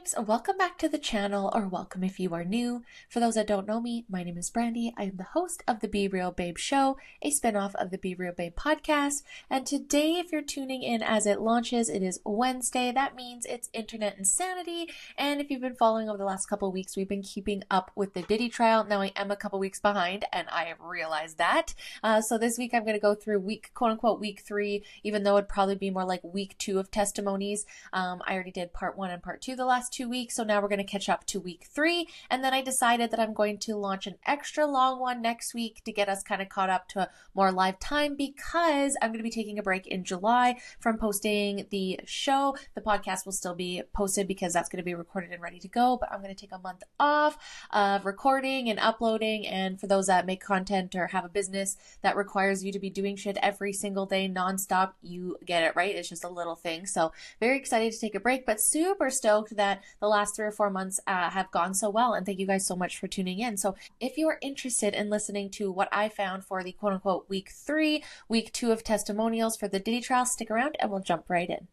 babes, welcome back to the channel, or welcome if you are new. For those that don't know me, my name is Brandy. I am the host of the Be Real Babe Show, a spinoff of the Be Real Babe podcast. And today, if you're tuning in as it launches, it is Wednesday. That means it's internet insanity. And if you've been following over the last couple of weeks, we've been keeping up with the Diddy trial. Now I am a couple weeks behind, and I have realized that. So this week I'm going to go through quote unquote week 3, even though it'd probably be more like week 2 of testimonies. I already did part 1 and part 2 the last 2 weeks, so now we're going to catch up to week 3, and then I decided that I'm going to launch an extra long one next week to get us kind of caught up to more live time, because I'm going to be taking a break in July from posting the show. The podcast will still be posted because that's going to be recorded and ready to go, but I'm going to take a month off of recording and uploading. And for those that make content or have a business that requires you to be doing shit every single day nonstop, you get it, right? It's just a little thing. So very excited to take a break, but super stoked that the last 3 or 4 months have gone so well. And thank you guys so much for tuning in. So if you are interested in listening to what I found for the quote unquote week 3, week 2 of testimonials for the Diddy trial, stick around and we'll jump right in.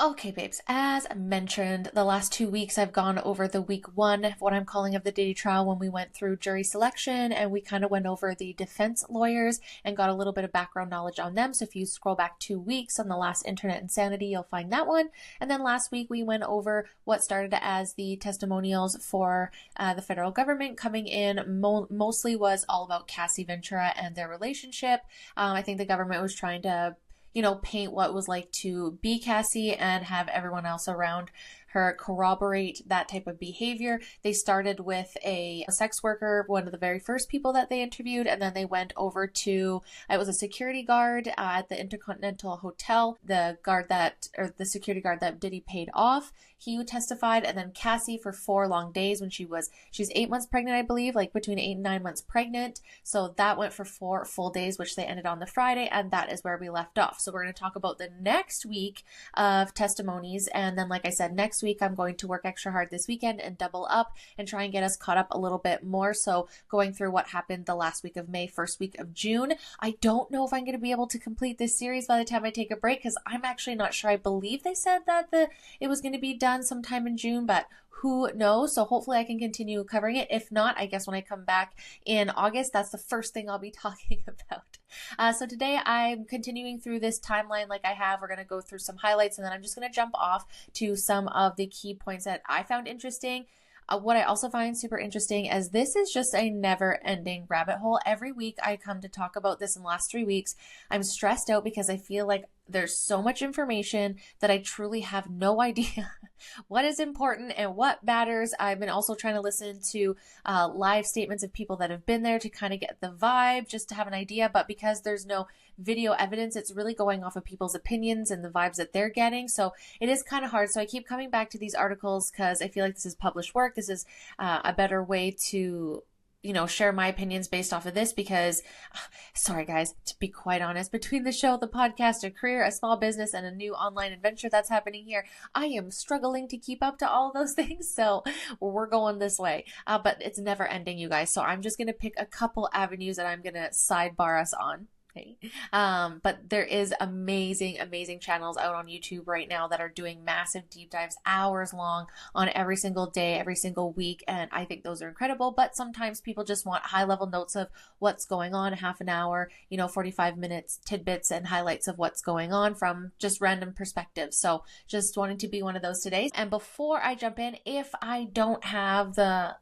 Okay, babes, as mentioned, the last 2 weeks I've gone over the week 1, what I'm calling of the Diddy trial, when we went through jury selection and we kind of went over the defense lawyers and got a little bit of background knowledge on them. So if you scroll back 2 weeks on the last Internet Insanity, you'll find that one. And then last week we went over what started as the testimonials for the federal government coming in. Mostly was all about Cassie Ventura and their relationship. I think the government was trying to paint what it was like to be Cassie and have everyone else around her corroborate that type of behavior. They started with a sex worker, one of the very first people that they interviewed, and then they went over to, it was a security guard at the Intercontinental Hotel, the security guard that Diddy paid off. He testified, and then Cassie for 4 long days when she's 8 months pregnant, I believe, like between 8 and 9 months pregnant. So that went for 4 full days, which they ended on the Friday, and that is where we left off. So we're going to talk about the next week of testimonies, and then like I said, next week I'm going to work extra hard this weekend and double up and try and get us caught up a little bit more. So going through what happened the last week of May, first week of June. I don't know if I'm going to be able to complete this series by the time I take a break, because I'm actually not sure. I believe they said that it was going to be done sometime in June, but who knows? So hopefully I can continue covering it. If not, I guess when I come back in August, that's the first thing I'll be talking about. So today I'm continuing through this timeline like I have. We're going to go through some highlights, and then I'm just going to jump off to some of the key points that I found interesting. What I also find super interesting is this is just a never-ending rabbit hole. Every week I come to talk about this. In the last 3 weeks, I'm stressed out because I feel like there's so much information that I truly have no idea what is important and what matters. I've been also trying to listen to live statements of people that have been there to kind of get the vibe, just to have an idea. But because there's no video evidence, it's really going off of people's opinions and the vibes that they're getting. So it is kind of hard. So I keep coming back to these articles because I feel like this is published work. This is a better way to share my opinions based off of this, because, sorry guys, to be quite honest, between the show, the podcast, a career, a small business, and a new online adventure that's happening here, I am struggling to keep up to all of those things. So we're going this way, but it's never ending, you guys. So I'm just going to pick a couple avenues that I'm going to sidebar us on. Okay. But there is amazing channels out on YouTube right now that are doing massive deep dives, hours long, on every single day, every single week. And I think those are incredible. But sometimes people just want high level notes of what's going on, half an hour, 45 minutes, tidbits and highlights of what's going on from just random perspectives. So just wanting to be one of those today. And before I jump in, if I don't have the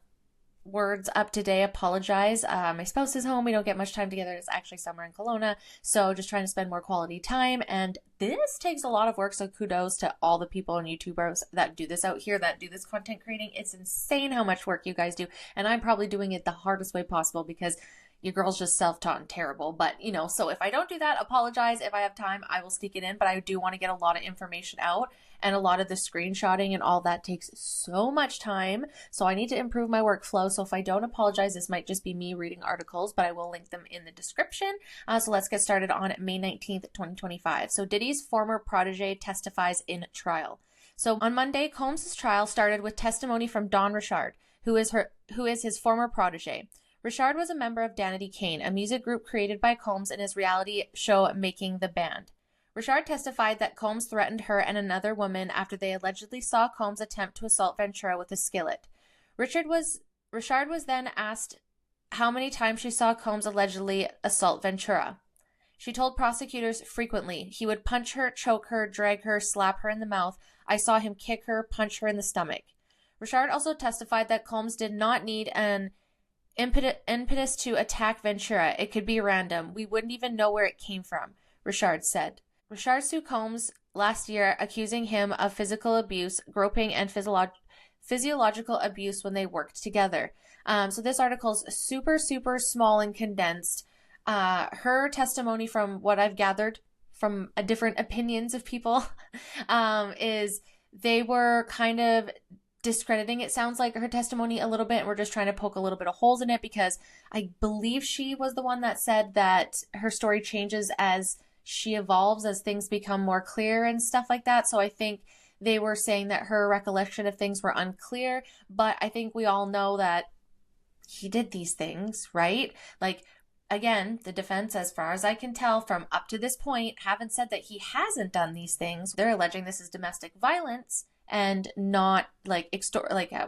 words up today, apologize. My spouse is home. We don't get much time together. It's actually summer in Kelowna, so just trying to spend more quality time, and this takes a lot of work. So kudos to all the people and YouTubers that do this out here, that do this content creating. It's insane how much work you guys do, and I'm probably doing it the hardest way possible because your girl's just self-taught and terrible. But so if I don't do that, apologize. If I have time, I will sneak it in, but I do want to get a lot of information out, and a lot of the screenshotting and all that takes so much time. So I need to improve my workflow. So if I don't, apologize. This might just be me reading articles, but I will link them in the description. So let's get started on May 19th, 2025. So Diddy's former protege testifies in trial. So on Monday, Combs' trial started with testimony from Don Richard, who is his former protege. Richard was a member of Danity Kane, a music group created by Combs in his reality show Making the Band. Richard testified that Combs threatened her and another woman after they allegedly saw Combs attempt to assault Ventura with a skillet. Richard was then asked how many times she saw Combs allegedly assault Ventura. She told prosecutors frequently. He would punch her, choke her, drag her, slap her in the mouth. I saw him kick her, punch her in the stomach. Richard also testified that Combs did not need an impetus to attack Ventura. It could be random. We wouldn't even know where it came from, Richard said. Richard sued Combs last year, accusing him of physical abuse, groping, and physiological abuse when they worked together. So this article's super, super small and condensed. Her testimony, from what I've gathered from different opinions of people, is they were kind of discrediting, it sounds like, her testimony a little bit, and we're just trying to poke a little bit of holes in it, because I believe she was the one that said that her story changes as she evolves, as things become more clear and stuff like that. So I think they were saying that her recollection of things were unclear, but I think we all know that he did these things, right? Like, again, the defense, as far as I can tell from up to this point, haven't said that he hasn't done these things. They're alleging this is domestic violence and not like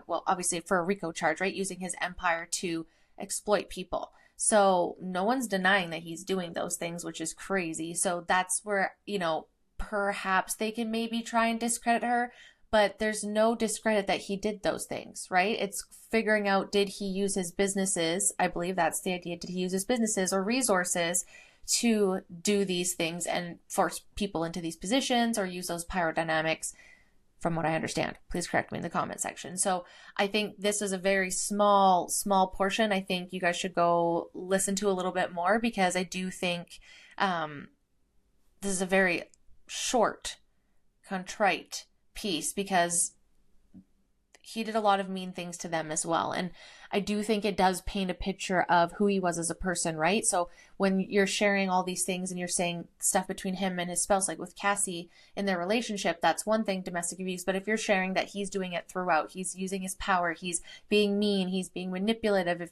well, obviously for a RICO charge, right? Using his empire to exploit people. So no one's denying that he's doing those things, which is crazy. So that's where, perhaps they can maybe try and discredit her, but there's no discredit that he did those things, right? It's figuring out, did he use his businesses? I believe that's the idea. Did he use his businesses or resources to do these things and force people into these positions, or use those power dynamics? From what I understand, please correct me in the comment section. So I think this is a very small portion. I think you guys should go listen to a little bit more, because I do think this is a very short, contrite piece, because he did a lot of mean things to them as well. And I do think it does paint a picture of who he was as a person, right? So when you're sharing all these things and you're saying stuff between him and his spouse, like with Cassie in their relationship, that's one thing, domestic abuse. But if you're sharing that he's doing it throughout, he's using his power, he's being mean, he's being manipulative,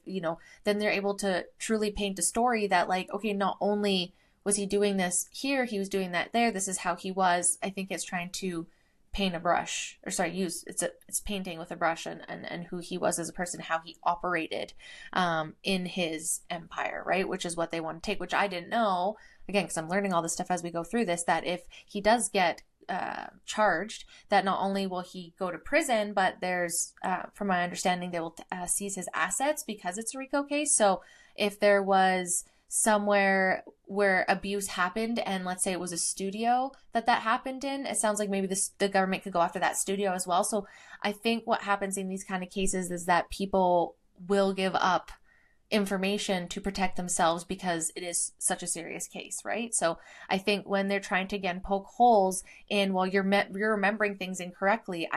then they're able to truly paint a story that, like, okay, not only was he doing this here, he was doing that there, this is how he was. I think it's trying to paint a brush, it's painting with a brush and who he was as a person, how he operated in his empire, right? Which is what they want to take, which I didn't know, again, because I'm learning all this stuff as we go through this, that if he does get charged, that not only will he go to prison, but there's, from my understanding, they will seize his assets, because it's a RICO case. So if there was somewhere where abuse happened, and let's say it was a studio that happened in, it sounds like maybe the government could go after that studio as well. So I think what happens in these kind of cases is that people will give up information to protect themselves, because it is such a serious case, right? So I think when they're trying to, again, poke holes in, well, you're remembering things incorrectly,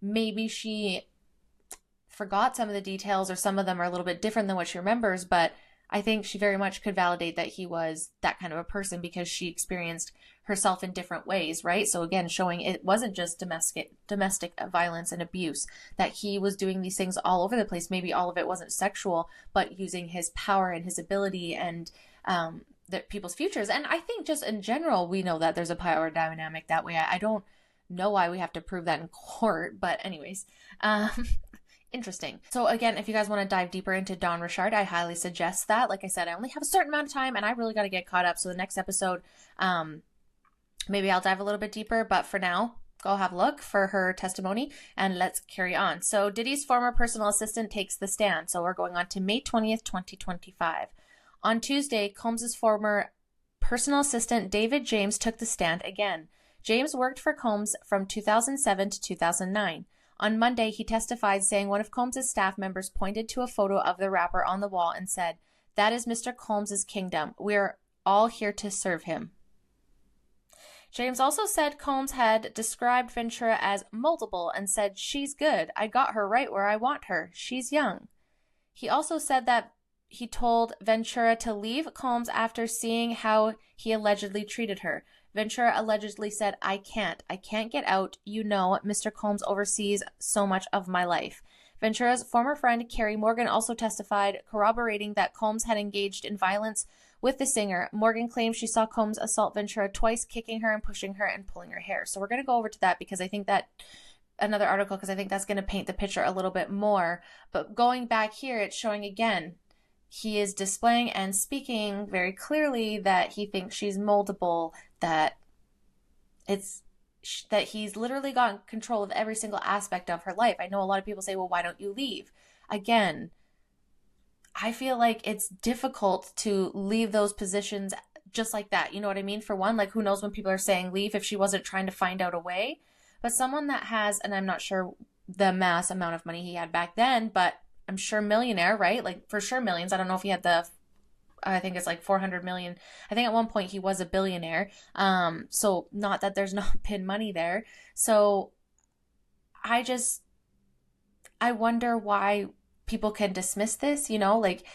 maybe she forgot some of the details, or some of them are a little bit different than what she remembers, but I think she very much could validate that he was that kind of a person, because she experienced herself in different ways, right? So again, showing it wasn't just domestic violence and abuse, that he was doing these things all over the place. Maybe all of it wasn't sexual, but using his power and his ability and people's futures. And I think just in general, we know that there's a power dynamic that way. I don't know why we have to prove that in court, but anyways, interesting. So again, if you guys want to dive deeper into Don Richard, I highly suggest that. Like I said, I only have a certain amount of time, and I really got to get caught up. So the next episode, maybe I'll dive a little bit deeper, but for now, go have a look for her testimony, and let's carry on. So Diddy's former personal assistant takes the stand. So we're going on to May 20th, 2025. On Tuesday, Combs' former personal assistant, David James, took the stand again. James worked for Combs from 2007 to 2009. On Monday, he testified, saying one of Combs' staff members pointed to a photo of the rapper on the wall and said, "That is Mr. Combs' kingdom. We're all here to serve him." James also said Combs had described Ventura as multiple and said, "She's good. I got her right where I want her. She's young." He also said that he told Ventura to leave Combs after seeing how he allegedly treated her. Ventura allegedly said, I can't get out. Mr. Combs oversees so much of my life." Ventura's former friend, Kerry Morgan, also testified, corroborating that Combs had engaged in violence With the singer, Morgan claims she saw Combs assault Ventura twice, kicking her and pushing her and pulling her hair. So we're going to go over to that because I think that another article, because I think that's going to paint the picture a little bit more. But going back here, it's showing again, he is displaying and speaking very clearly that he thinks she's moldable, that he's literally got control of every single aspect of her life. I know a lot of people say, well, why don't you leave? Again, I feel like it's difficult to leave those positions just like that. You know what I mean? For one, like, who knows when people are saying leave if she wasn't trying to find out a way. But someone that has, and I'm not sure the mass amount of money he had back then, but I'm sure millionaire, right? Like, for sure millions. I don't know if he had I think it's like 400 million. I think at one point he was a billionaire. So not that there's not been money there. So I wonder why people can dismiss this, like,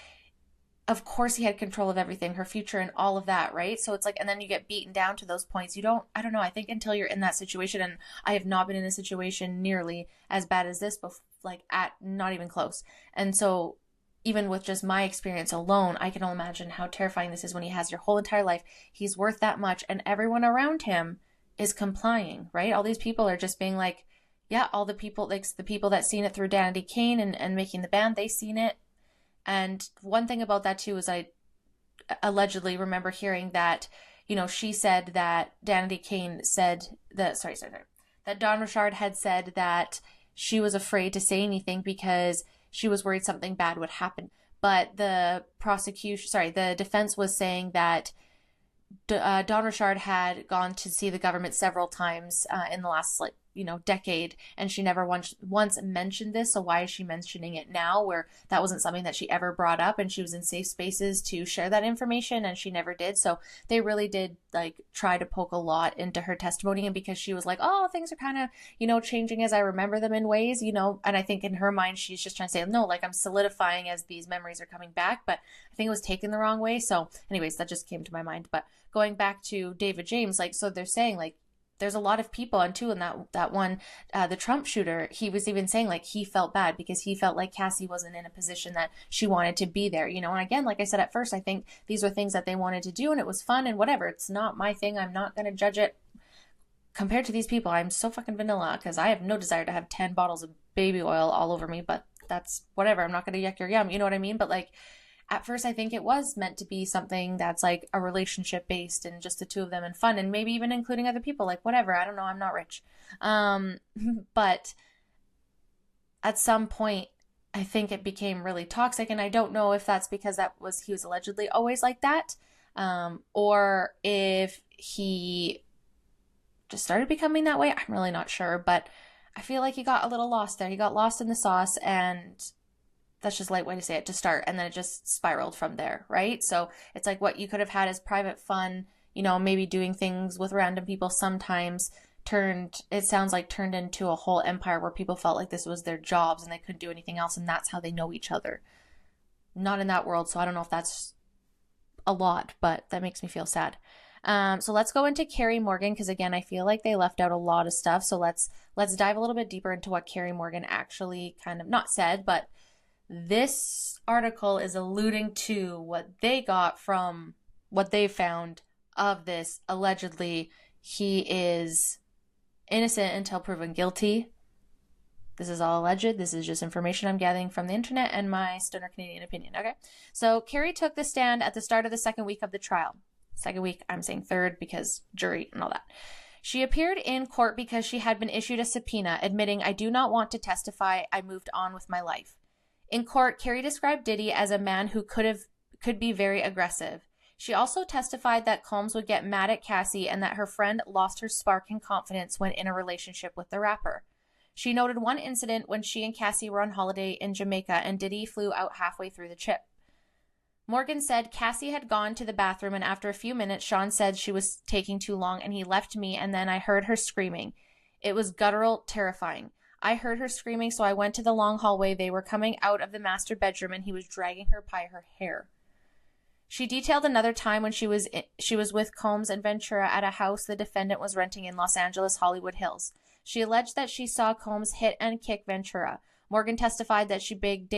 of course he had control of everything, her future and all of that, right? So it's like, and then you get beaten down to those points. I don't know. I think until you're in that situation, and I have not been in a situation nearly as bad as this, but like not even close. And so even with just my experience alone, I can only imagine how terrifying this is when he has your whole entire life. He's worth that much and everyone around him is complying, right? All these people are just being like, yeah, all the people, like the people that seen it through Danity Kane and making the band, they seen it. And one thing about that too is I allegedly remember hearing that, she said that Danity Kane said that, that Don Richard had said that she was afraid to say anything because she was worried something bad would happen. But the defense was saying that Don Richard had gone to see the government several times in the last decade, and she never once mentioned this. So why is she mentioning it now, where that wasn't something that she ever brought up, and she was in safe spaces to share that information, and she never did. So they really did try to poke a lot into her testimony, and because she was like, oh, things are kind of changing as I remember them in ways, and I think in her mind she's just trying to say, no, I'm solidifying as these memories are coming back, but I think it was taken the wrong way. So anyways, that just came to my mind. But going back to David James, so they're saying there's a lot of people, and too, in that one, the Trump shooter, he was even saying he felt bad because he felt like Cassie wasn't in a position that she wanted to be there, and again, like I said at first, I think these were things that they wanted to do and it was fun and whatever. It's not my thing. I'm not going to judge it. Compared to these people, I'm so fucking vanilla because I have no desire to have 10 bottles of baby oil all over me, but that's whatever. I'm not going to yuck your yum. You know what I mean? But at first, I think it was meant to be something that's a relationship based and just the two of them and fun, and maybe even including other people, whatever. I don't know. I'm not rich. But at some point, I think it became really toxic, and I don't know if that's because he was allegedly always like that, or if he just started becoming that way. I'm really not sure, but I feel like he got a little lost there. He got lost in the sauce, and that's just a light way to say it, to start, and then it just spiraled from there, right? So it's what you could have had as private fun, maybe doing things with random people sometimes turned into a whole empire where people felt like this was their jobs and they couldn't do anything else, and that's how they know each other. Not in that world, so I don't know if that's a lot, but that makes me feel sad. So let's go into Kerry Morgan, because again, I feel like they left out a lot of stuff. So let's dive a little bit deeper into what Kerry Morgan actually kind of not said, but this article is alluding to what they got from what they found of this. Allegedly, he is innocent until proven guilty. This is all alleged. This is just information I'm gathering from the internet and my stoner Canadian opinion. Okay. So Kerry took the stand at the start of the second week of the trial. Second week, I'm saying third because jury and all that. She appeared in court because she had been issued a subpoena, admitting, "I do not want to testify. I moved on with my life." In court, Kerry described Diddy as a man who could be very aggressive. She also testified that Combs would get mad at Cassie and that her friend lost her spark and confidence when in a relationship with the rapper. She noted one incident when she and Cassie were on holiday in Jamaica and Diddy flew out halfway through the trip. Morgan said Cassie had gone to the bathroom, and after a few minutes, Sean said she was taking too long and he left me, and then I heard her screaming. It was guttural, terrifying. I heard her screaming, so I went to the long hallway. They were coming out of the master bedroom, and he was dragging her by her hair. She detailed another time when she was with Combs and Ventura at a house the defendant was renting in Los Angeles, Hollywood Hills. She alleged that she saw Combs hit and kick Ventura. Morgan testified that she begged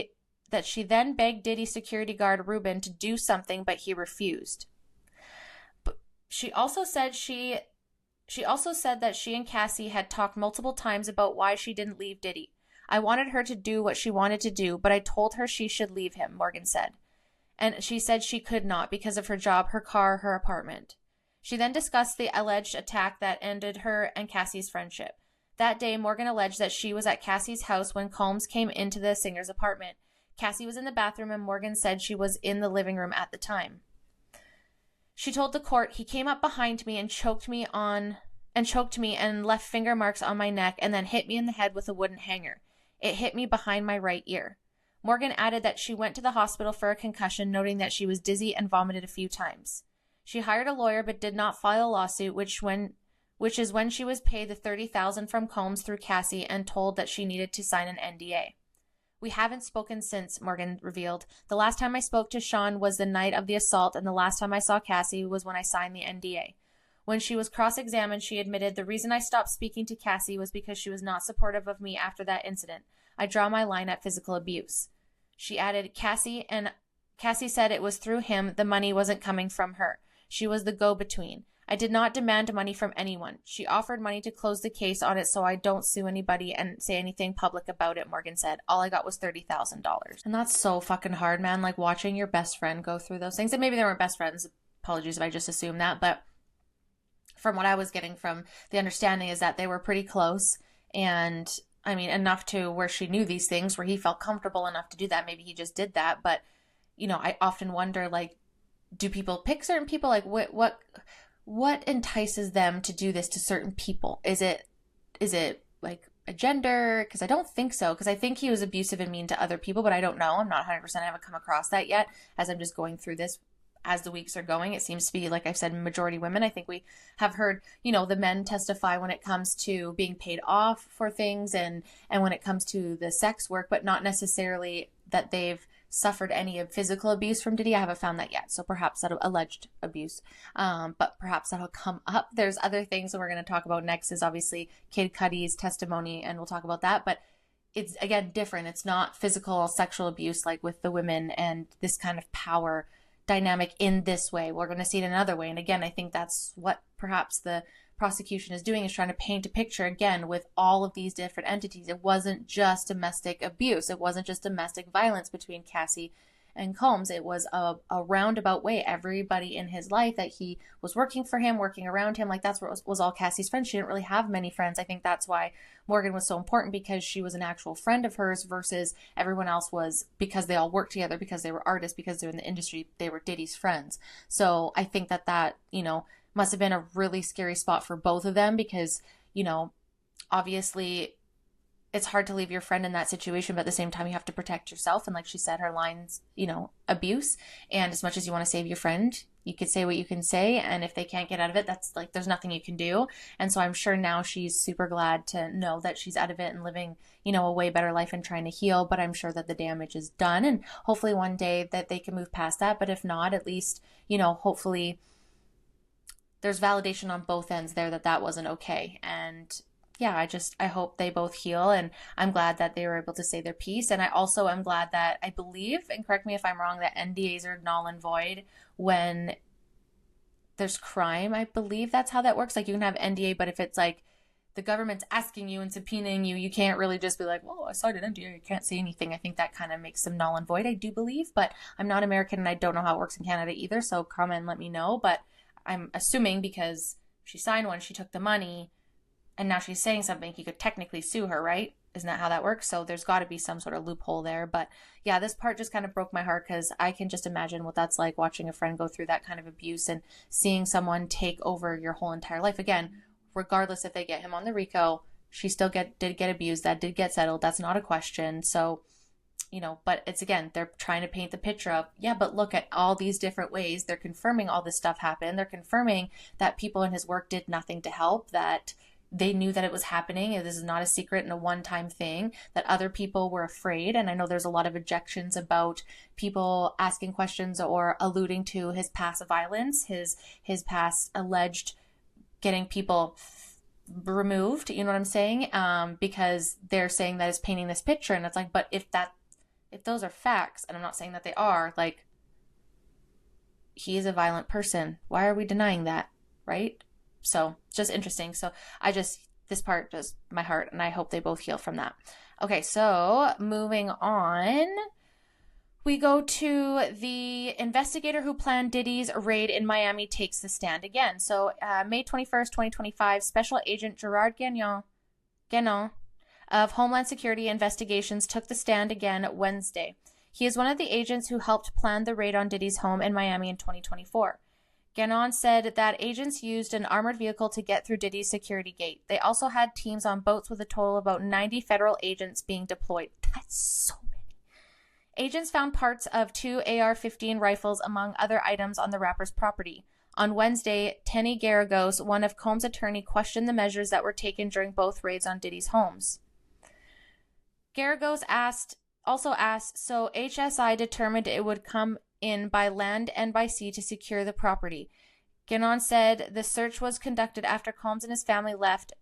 that she then begged Diddy security guard Ruben to do something, but he refused. But she also said that she and Cassie had talked multiple times about why she didn't leave Diddy. I wanted her to do what she wanted to do, but I told her she should leave him, Morgan said. And she said she could not because of her job, her car, her apartment. She then discussed the alleged attack that ended her and Cassie's friendship. That day, Morgan alleged that she was at Cassie's house when Combs came into the singer's apartment. Cassie was in the bathroom and Morgan said she was in the living room at the time. She told the court, he came up behind me and choked me and left finger marks on my neck and then hit me in the head with a wooden hanger. It hit me behind my right ear. Morgan added that she went to the hospital for a concussion, noting that she was dizzy and vomited a few times. She hired a lawyer but did not file a lawsuit, which is when she was paid the $30,000 from Combs through Cassie and told that she needed to sign an NDA. We haven't spoken since, Morgan revealed. The last time I spoke to Sean was the night of the assault, and the last time I saw Cassie was when I signed the NDA. When she was cross-examined, she admitted the reason I stopped speaking to Cassie was because she was not supportive of me after that incident. I draw my line at physical abuse. She added, Cassie said it was through him, the money wasn't coming from her. She was the go-between. I did not demand money from anyone. She offered money to close the case on it so I don't sue anybody and say anything public about it, Morgan said. All I got was $30,000. And that's so fucking hard, man. Like watching your best friend go through those things. And maybe they weren't best friends. Apologies if I just assumed that. But from what I was getting from the understanding is that they were pretty close. And I mean, enough to where she knew these things, where he felt comfortable enough to do that. Maybe he just did that. But, you know, I often wonder, like, do people pick certain people? Like what entices them to do this to certain people? Is it like a gender? Because I don't think so. Because I think he was abusive and mean to other people, but I don't know. I'm not 100%. I haven't come across that yet as I'm just going through this. As the weeks are going, it seems to be, like I've said, majority women. I think we have heard, you know, the men testify when it comes to being paid off for things and when it comes to the sex work, but not necessarily that they've suffered any physical abuse from Diddy. I haven't found that yet. So perhaps that'll alleged abuse, but perhaps that'll come up. There's other things that we're going to talk about next is obviously Kid Cudi's testimony, and we'll talk about that. But it's, again, different. It's not physical, sexual abuse like with the women and this kind of power dynamic in this way. We're going to see it another way. And again, I think that's what perhaps the prosecution is doing, is trying to paint a picture again with all of these different entities. It wasn't just domestic abuse. It wasn't just domestic violence between Cassie and Combs. It was a roundabout way. Everybody in his life that he was working for him, working around him, like that's what was all Cassie's friends. She didn't really have many friends. I think that's why Morgan was so important, because she was an actual friend of hers versus everyone else was, because they all worked together, because they were artists, because they're in the industry, they were Diddy's friends. So I think that, you know, must have been a really scary spot for both of them, because, you know, obviously it's hard to leave your friend in that situation, but at the same time you have to protect yourself. And like she said, her lines, you know, abuse. And as much as you want to save your friend, you could say what you can say. And if they can't get out of it, that's like, there's nothing you can do. And so I'm sure now she's super glad to know that she's out of it and living, you know, a way better life and trying to heal. But I'm sure that the damage is done. And hopefully one day that they can move past that. But if not, at least, you know, hopefully there's validation on both ends there that wasn't okay. And yeah, I hope they both heal, and I'm glad that they were able to say their piece. And I also am glad that, I believe, and correct me if I'm wrong, that NDAs are null and void when there's crime. I believe that's how that works. Like you can have NDA, but if it's like the government's asking you and subpoenaing you, you can't really just be like, well, I signed an NDA, you can't say anything. I think that kind of makes them null and void, I do believe, but I'm not American and I don't know how it works in Canada either. So comment and let me know, but I'm assuming because she signed one, she took the money, and now she's saying something, he could technically sue her, right? Isn't that how that works? So there's got to be some sort of loophole there. But yeah, this part just kind of broke my heart, because I can just imagine what that's like, watching a friend go through that kind of abuse and seeing someone take over your whole entire life. Again, regardless if they get him on the RICO, she still did get abused. That did get settled. That's not a question. So, you know, but it's, again, they're trying to paint the picture of, yeah, but look at all these different ways. They're confirming all this stuff happened. They're confirming that people in his work did nothing to help, that they knew that it was happening. This is not a secret and a one-time thing, that other people were afraid. And I know there's a lot of objections about people asking questions or alluding to his past violence, his past alleged getting people removed. You know what I'm saying? Because they're saying that it's painting this picture. And it's like, but if that if those are facts, and I'm not saying that they are, like, he is a violent person. Why are we denying that? Right? So just interesting. So this part does my heart, and I hope they both heal from that. Okay, so moving on, we go to the investigator who planned Diddy's raid in Miami takes the stand again. So May 21st, 2025, Special Agent Gerard Guénon of Homeland Security Investigations took the stand again Wednesday. He is one of the agents who helped plan the raid on Diddy's home in Miami in 2024. Guénon said that agents used an armored vehicle to get through Diddy's security gate. They also had teams on boats with a total of about 90 federal agents being deployed. That's so many. Agents found parts of 2 AR-15 rifles among other items on the rapper's property. On Wednesday, Tenny Garagos, one of Combs' attorney, questioned the measures that were taken during both raids on Diddy's homes. Garagos also asked, so HSI determined it would come in by land and by sea to secure the property. Guénon said the search was conducted after Combs and his family left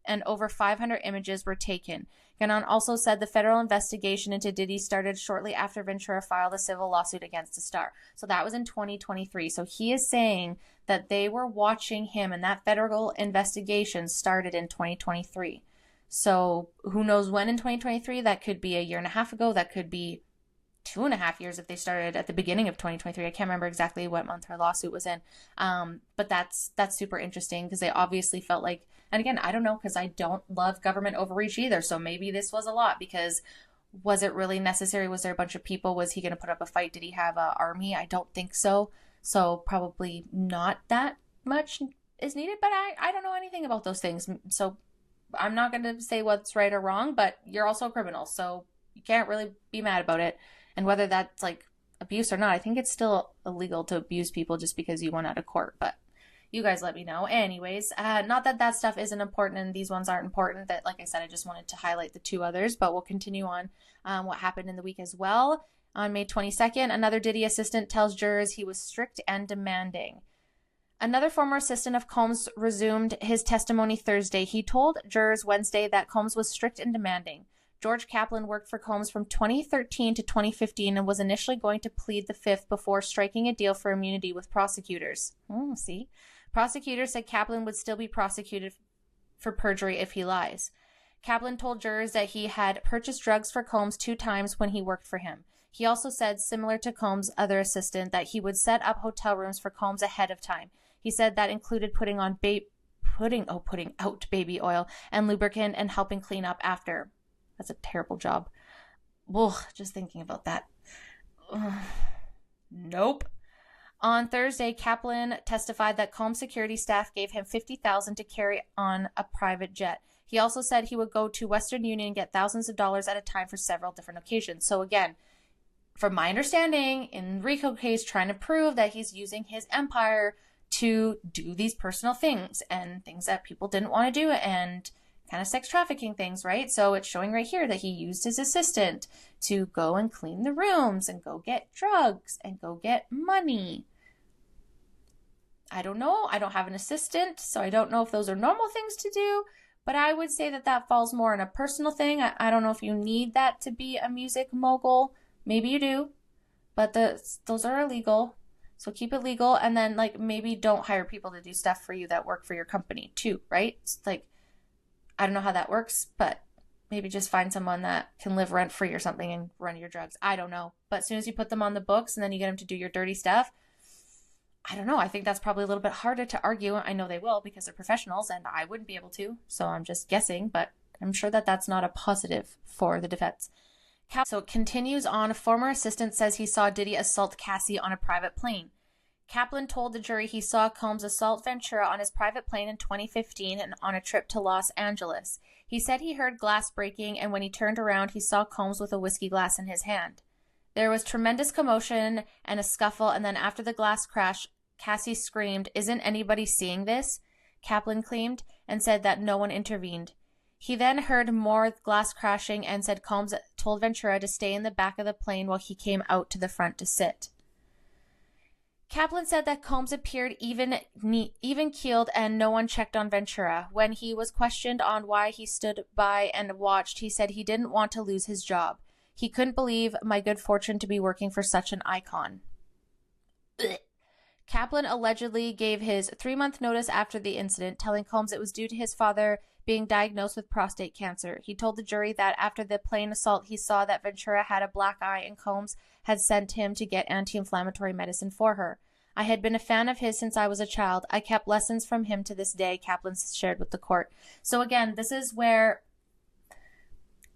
and over 500 images were taken. Guénon also said the federal investigation into Diddy started shortly after Ventura filed a civil lawsuit against the star. So that was in 2023. So he is saying that they were watching him, and that federal investigation started in 2023. So who knows when in 2023? That could be a year and a half ago. That could be 2.5 years if they started at the beginning of 2023. I can't remember exactly what month her lawsuit was in. But that's super interesting because they obviously felt like, and again, I don't know, because I don't love government overreach either. So maybe this was a lot, because was it really necessary? Was there a bunch of people? Was he going to put up a fight? Did he have an army? I don't think so. So probably not that much is needed, but I don't know anything about those things. So I'm not going to say what's right or wrong, but you're also a criminal. So you can't really be mad about it. And whether that's like abuse or not, I think it's still illegal to abuse people just because you went out of court. But you guys let me know. Anyways, not that stuff isn't important and these ones aren't important. That, like I said, I just wanted to highlight the 2 others. But we'll continue on what happened in the week as well. On May 22nd, another Diddy assistant tells jurors he was strict and demanding. Another former assistant of Combs resumed his testimony Thursday. He told jurors Wednesday that Combs was strict and demanding. George Kaplan worked for Combs from 2013 to 2015 and was initially going to plead the Fifth before striking a deal for immunity with prosecutors. See? Prosecutors said Kaplan would still be prosecuted for perjury if he lies. Kaplan told jurors that he had purchased drugs for Combs 2 times when he worked for him. He also said, similar to Combs' other assistant, that he would set up hotel rooms for Combs ahead of time. He said that included putting out baby oil and lubricant and helping clean up after. That's a terrible job. Ugh, just thinking about that. Ugh. Nope. On Thursday, Kaplan testified that Combs security staff gave him $50,000 to carry on a private jet. He also said he would go to Western Union and get thousands of dollars at a time for several different occasions. So again, from my understanding, in RICO case, trying to prove that he's using his empire to do these personal things and things that people didn't want to do and kind of sex trafficking things, right? So it's showing right here that he used his assistant to go and clean the rooms and go get drugs and go get money. I don't know. I don't have an assistant, so I don't know if those are normal things to do, but I would say that falls more in a personal thing. I don't know if you need that to be a music mogul. Maybe you do, but those are illegal. So keep it legal, and then like maybe don't hire people to do stuff for you that work for your company too, right? It's like, I don't know how that works, but maybe just find someone that can live rent free or something and run your drugs. I don't know. But as soon as you put them on the books and then you get them to do your dirty stuff, I don't know. I think that's probably a little bit harder to argue. I know they will because they're professionals and I wouldn't be able to. So I'm just guessing, but I'm sure that that's not a positive for the defense. So it continues on. A former assistant says he saw Diddy assault Cassie on a private plane. Kaplan told the jury he saw Combs assault Ventura on his private plane in 2015 and on a trip to Los Angeles. He said he heard glass breaking, and when he turned around, he saw Combs with a whiskey glass in his hand. There was tremendous commotion and a scuffle, and then after the glass crash, Cassie screamed, "Isn't anybody seeing this?" Kaplan claimed, and said that no one intervened. He then heard more glass crashing and said Combs told Ventura to stay in the back of the plane while he came out to the front to sit. Kaplan said that Combs appeared even-keeled and no one checked on Ventura. When he was questioned on why he stood by and watched, he said he didn't want to lose his job. He couldn't believe my good fortune to be working for such an icon. Ugh. Kaplan allegedly gave his 3-month notice after the incident, telling Combs it was due to his father being diagnosed with prostate cancer. He told the jury that after the plane assault, he saw that Ventura had a black eye and Combs had sent him to get anti-inflammatory medicine for her. I had been a fan of his since I was a child. I kept lessons from him to this day, Kaplan shared with the court. So again, this is where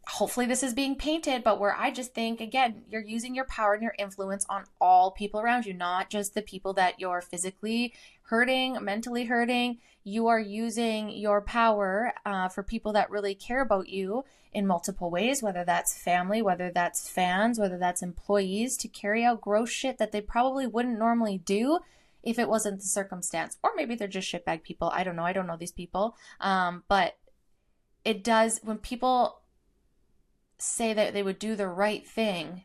hopefully this is being painted, but where I just think, again, you're using your power and your influence on all people around you, not just the people that you're physically hurting, mentally hurting. You are using your power for people that really care about you in multiple ways, whether that's family, whether that's fans, whether that's employees, to carry out gross shit that they probably wouldn't normally do if it wasn't the circumstance. Or maybe they're just shitbag people. I don't know. I don't know these people. But it does, when people say that they would do the right thing,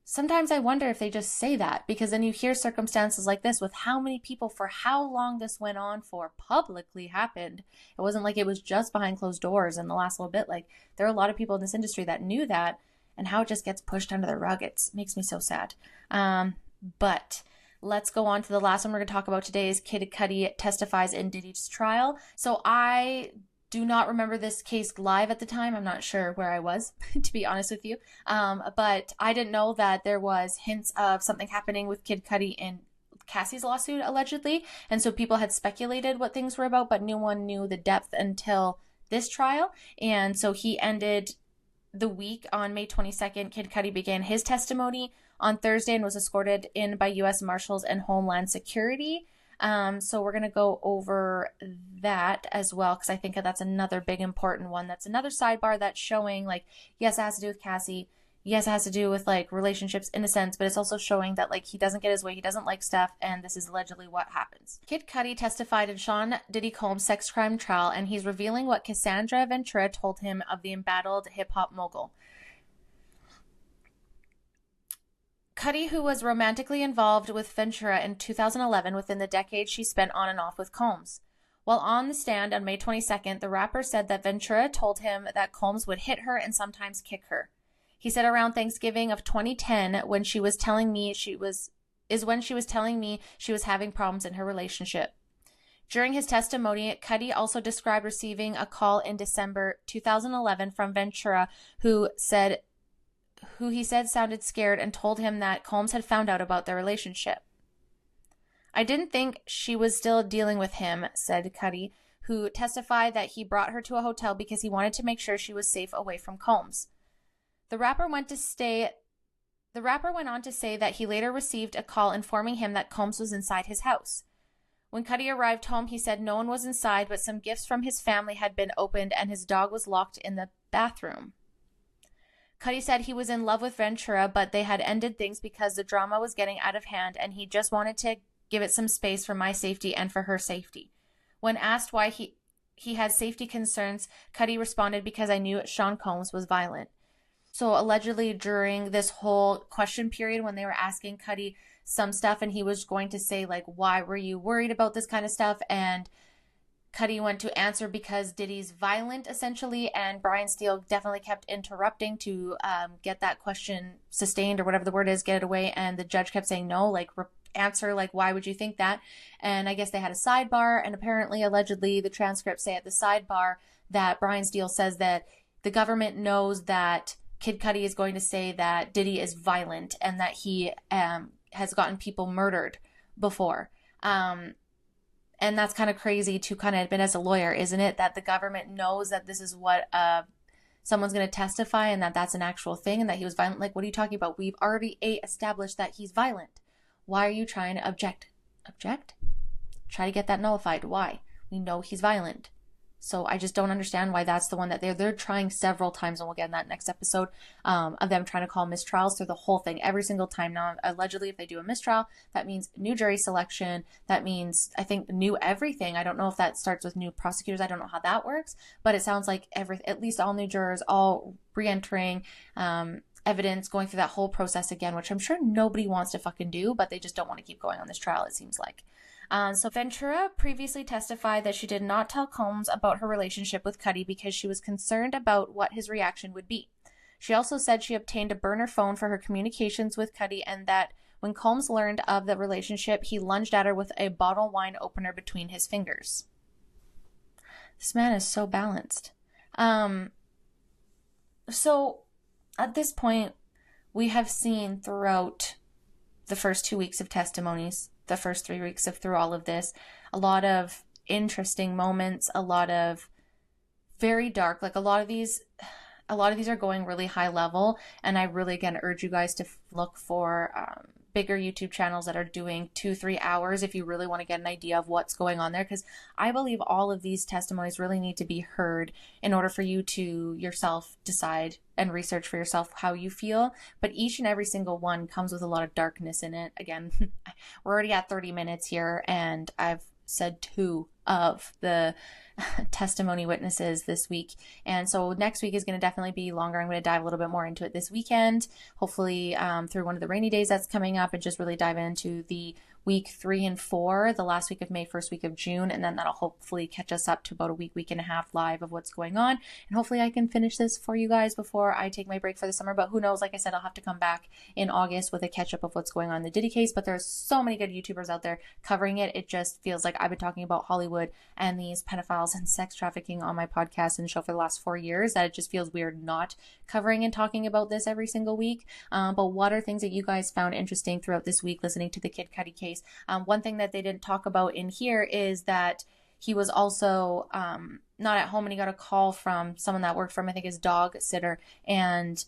sometimes I wonder if they just say that, because then you hear circumstances like this with how many people, for how long this went on for, publicly happened. It wasn't like it was just behind closed doors in the last little bit. Like, there are a lot of people in this industry that knew that, and how it just gets pushed under the rug. It makes me so sad. But let's go on to the last one we're going to talk about today is Kid Cudi testifies in Diddy's trial. So I do not remember this case live at the time. I'm not sure where I was, to be honest with you. But I didn't know that there was hints of something happening with Kid Cudi in Cassie's lawsuit, allegedly. And so people had speculated what things were about, but no one knew the depth until this trial. And so he ended the week on May 22nd. Kid Cudi began his testimony on Thursday and was escorted in by U.S. Marshals and Homeland Security. So we're going to go over that as well, because I think that's another big important one. That's another sidebar that's showing, like, yes, it has to do with Cassie. Yes, it has to do with, like, relationships in a sense, but it's also showing that, like, he doesn't get his way. He doesn't like stuff, and this is allegedly what happens. Kid Cudi testified in Sean Diddy Combs' sex crime trial, and he's revealing what Cassandra Ventura told him of the embattled hip-hop mogul. Cudi, who was romantically involved with Ventura in 2011 within the decade she spent on and off with Combs. While on the stand on May 22nd, the rapper said that Ventura told him that Combs would hit her and sometimes kick her. He said around Thanksgiving of 2010 when she was telling me she was having problems in her relationship. During his testimony, Cudi also described receiving a call in December 2011 from Ventura who he said sounded scared and told him that Combs had found out about their relationship. I didn't think she was still dealing with him, said Cudi, who testified that he brought her to a hotel because he wanted to make sure she was safe away from Combs. The rapper went on to say that he later received a call informing him that Combs was inside his house. When Cudi arrived home, he said no one was inside, but some gifts from his family had been opened and his dog was locked in the bathroom. Cudi said he was in love with Ventura, but they had ended things because the drama was getting out of hand and he just wanted to give it some space for my safety and for her safety. When asked why he had safety concerns, Cudi responded, because I knew Sean Combs was violent. So allegedly during this whole question period when they were asking Cudi some stuff and he was going to say, like, why were you worried about this kind of stuff? And Cudi went to answer because Diddy's violent, essentially, and Brian Steele definitely kept interrupting to get that question sustained, or whatever the word is, get it away, and the judge kept saying no, like, answer, like, why would you think that? And I guess they had a sidebar, and apparently, allegedly, the transcripts say at the sidebar that Brian Steele says that the government knows that Kid Cudi is going to say that Diddy is violent and that he has gotten people murdered before. And that's kind of crazy to kind of admit as a lawyer, isn't it? That the government knows that this is what someone's going to testify and that that's an actual thing and that he was violent. Like, what are you talking about? We've already established that he's violent. Why are you trying to object? Object? Try to get that nullified. Why? We know he's violent. So I just don't understand why that's the one that they're trying several times, and we'll get in that next episode, of them trying to call mistrials through the whole thing every single time. Now, allegedly, if they do a mistrial, that means new jury selection. That means, I think, new everything. I don't know if that starts with new prosecutors. I don't know how that works, but it sounds like at least all new jurors, all re-entering, evidence, going through that whole process again, which I'm sure nobody wants to fucking do, but they just don't want to keep going on this trial, it seems like. So Ventura previously testified that she did not tell Combs about her relationship with Cudi because she was concerned about what his reaction would be. She also said she obtained a burner phone for her communications with Cudi, and that when Combs learned of the relationship, he lunged at her with a bottle wine opener between his fingers. This man is so balanced. So at this point, we have seen throughout the first 2 weeks of testimonies, the first 3 weeks of through all of this, a lot of interesting moments, a lot of very dark, like a lot of these are going really high level, and I really again urge you guys to look for bigger YouTube channels that are doing 2-3 hours if you really want to get an idea of what's going on there, because I believe all of these testimonies really need to be heard in order for you to yourself decide and research for yourself how you feel. But each and every single one comes with a lot of darkness in it. Again, we're already at 30 minutes here, and I've said 2 of the testimony witnesses this week, and so next week is going to definitely be longer. I'm going to dive a little bit more into it this weekend, hopefully through one of the rainy days that's coming up, and just really dive into the week 3 and 4, the last week of May, first week of June, and then that'll hopefully catch us up to about a week and a half live of what's going on, and hopefully I can finish this for you guys before I take my break for the summer. But who knows, like I said, I'll have to come back in August with a catch up of what's going on in the Diddy case. But there's so many good YouTubers out there covering it. It just feels like I've been talking about Hollywood and these pedophiles and sex trafficking on my podcast and show for the last 4 years, that it just feels weird not covering and talking about this every single week. But what are things that you guys found interesting throughout this week listening to the Kid Cudi case? One thing that they didn't talk about in here is that he was also not at home, and he got a call from someone that worked for him, I think his dog sitter, and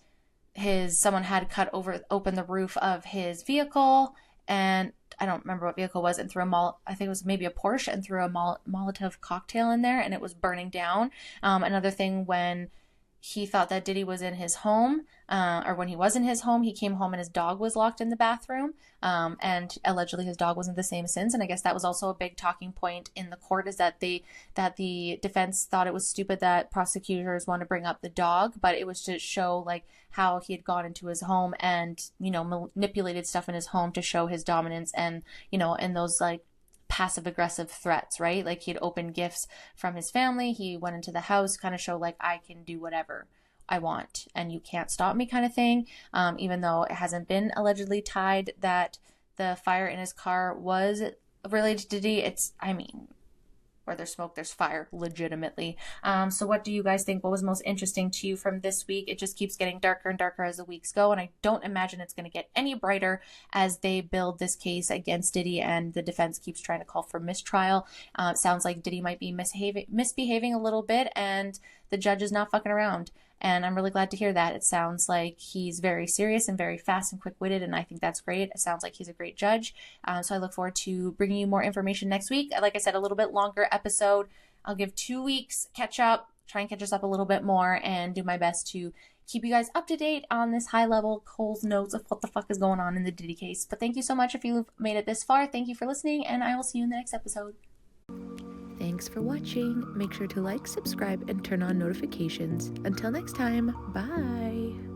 someone had open the roof of his vehicle, and I don't remember what vehicle it was, and threw I think it was maybe a Porsche, and threw a Molotov cocktail in there, and it was burning down. Another thing, when he thought that Diddy was in his home, or when he was in his home, he came home and his dog was locked in the bathroom, and allegedly his dog wasn't the same since. And I guess that was also a big talking point in the court, is that the defense thought it was stupid that prosecutors want to bring up the dog, but it was to show like how he had gone into his home and, you know, manipulated stuff in his home to show his dominance, and, you know, and those like passive aggressive threats, right? Like he'd open gifts from his family. He went into the house, kind of show like, I can do whatever I want and you can't stop me, kind of thing. Even though it hasn't been allegedly tied that the fire in his car was related to Diddy. Where there's smoke, there's fire, legitimately. So what do you guys think? What was most interesting to you from this week? It just keeps getting darker and darker as the weeks go, and I don't imagine it's going to get any brighter as they build this case against Diddy, and the defense keeps trying to call for mistrial. It sounds like Diddy might be misbehaving a little bit, and the judge is not fucking around. And I'm really glad to hear that. It sounds like he's very serious and very fast and quick-witted, and I think that's great. It sounds like he's a great judge. So I look forward to bringing you more information next week. Like I said, a little bit longer episode. I'll give 2 weeks catch up, try and catch us up a little bit more, and do my best to keep you guys up to date on this high-level Cole's notes of what the fuck is going on in the Diddy case. But thank you so much if you've made it this far. Thank you for listening, and I will see you in the next episode. Thanks for watching. Make sure to like, subscribe, and turn on notifications. Until next time, bye.